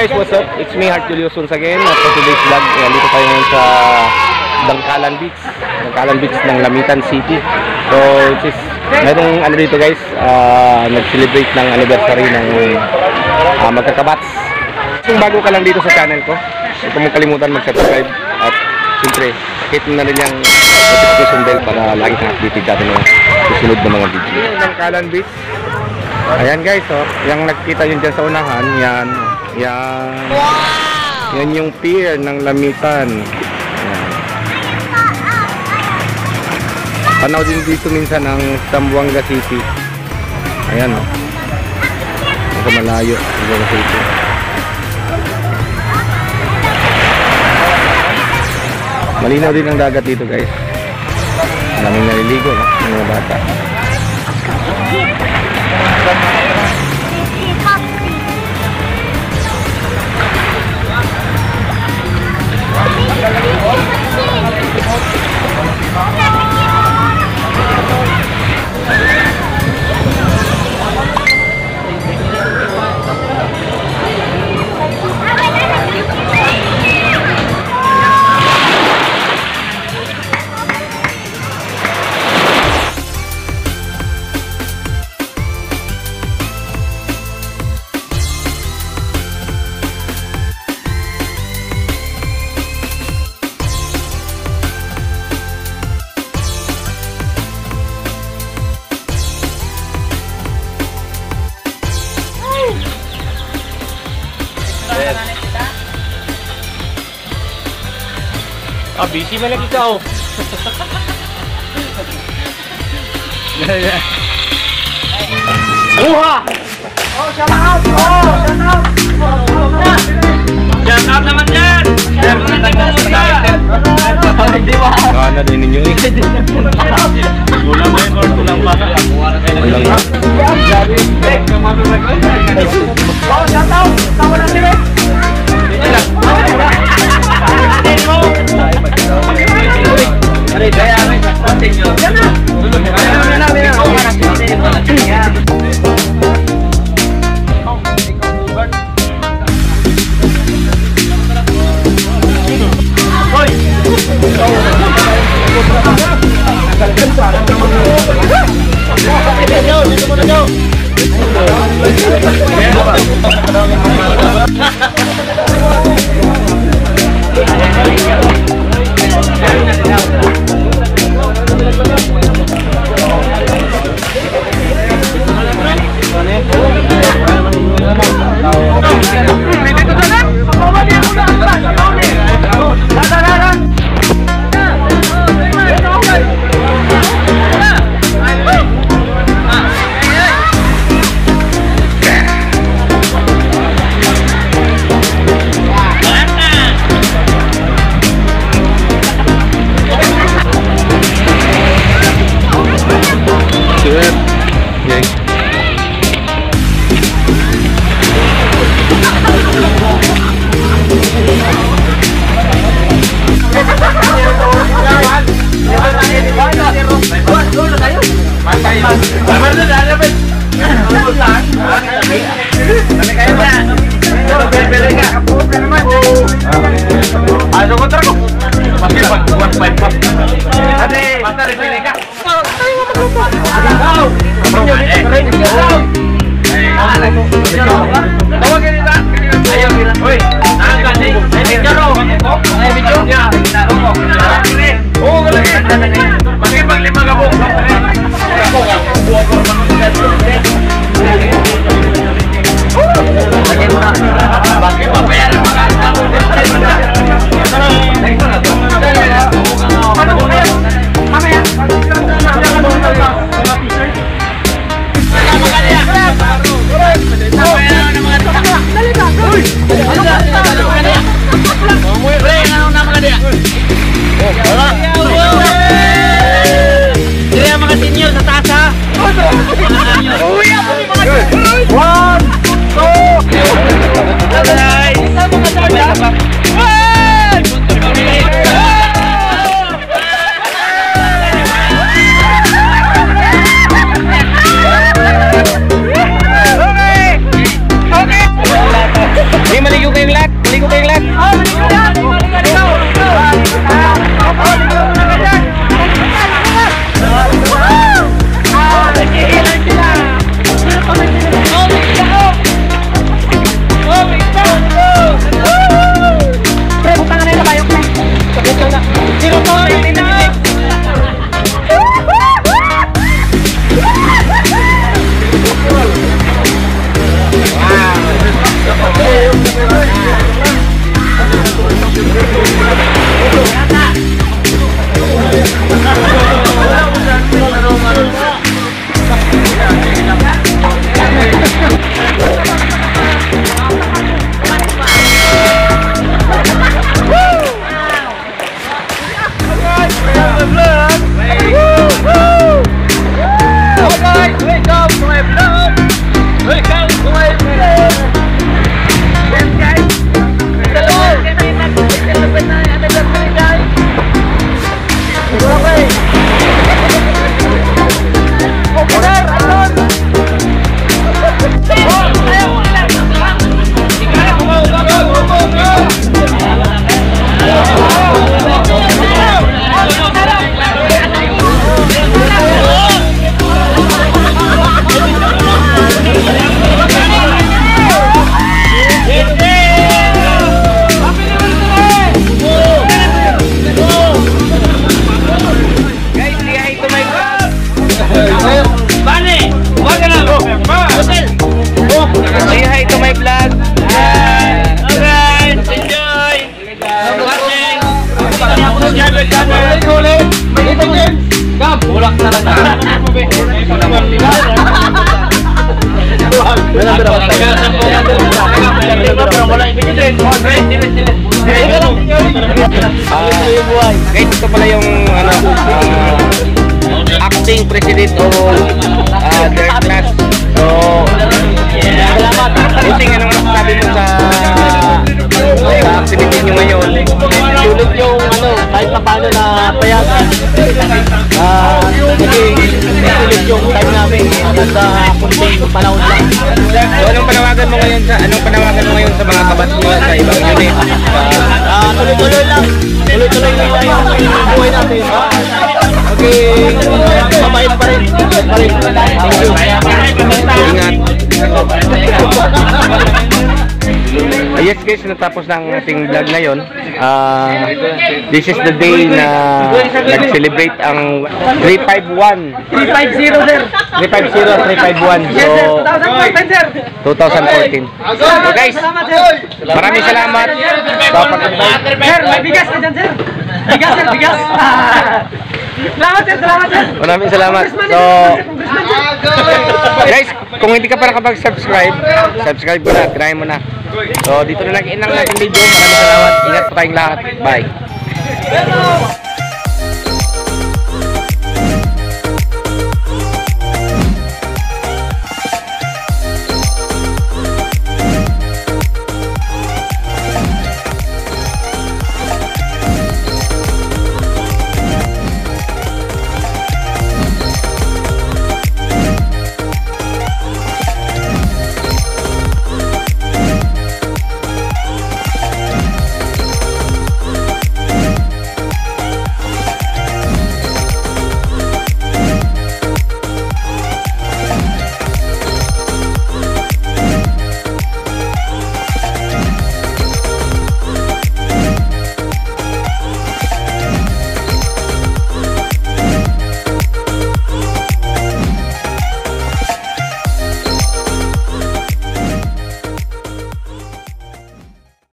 guys, what's up? It's me, Heart Julius once again. At for today's vlog, dito tayo ngayon sa Dangkalan Beach. Dangkalan Beach ng Lamitan City. So, mayroong ano dito guys, nag-celebrate ng anniversary ng magkakabats. Kung bago ka lang dito sa channel ko, huwag mong kalimutan mag-subscribe. At siyempre, hit mo na rin yung notification bell para lagi kang updated natin ng susunod na mga video. Dangkalan Beach. Ayan guys, oh, yung nakikita nyo dyan sa unahan, yan yung pier ng Lamitan. Yan. Panaw din dito minsan ang Zamboanga City. Ayan, oh, ito malayo Zamboanga City. Malinaw din ang dagat dito guys. Daming naliligo, no? Mga bata. Busy man lagi kau. Uha! Oh, shout out! Oh, shout out! Shout out naman yan! Shout out naman yan! Kana din ninyo eh. Kulang ba yun? Kulang ba? Kulang ba? Oh, shout out! Sama na sila! Guys, ito pala yung ano, acting president o their class. So, salamat. Buting, anong masasabi mo sa activity nyo ngayon? Sulit yung ano, kahit pa paano na payagan. Kasi sulit yung time namin nasa kunting panahon lang. So, anong panawagan mo ngayon sa mga kabat mo sa ibang unit? Tuloy-tuloy lang. Tuloy-tuloy lang yung buhay natin. Okay, mabait pa rin. Thank you. Ingat. Yes guys, natapos na ang ating vlog ngayon. This is the day na nag-celebrate ang 351. 350, sir. 350, 351. So, 2014. So guys, Salamat, sir. maraming salamat sa pag-invite. Sir, may bigas ka dyan, sir. Bigas, sir, bigas. Salamat, sir. Salamat, sir. Maraming salamat. So, Congressman, sir. guys, kung hindi ka pa nakapag-subscribe, subscribe mo na, try mo na. So, dito na lang inang natin video. Maraming salamat. Ingat po tayong lahat. Bye.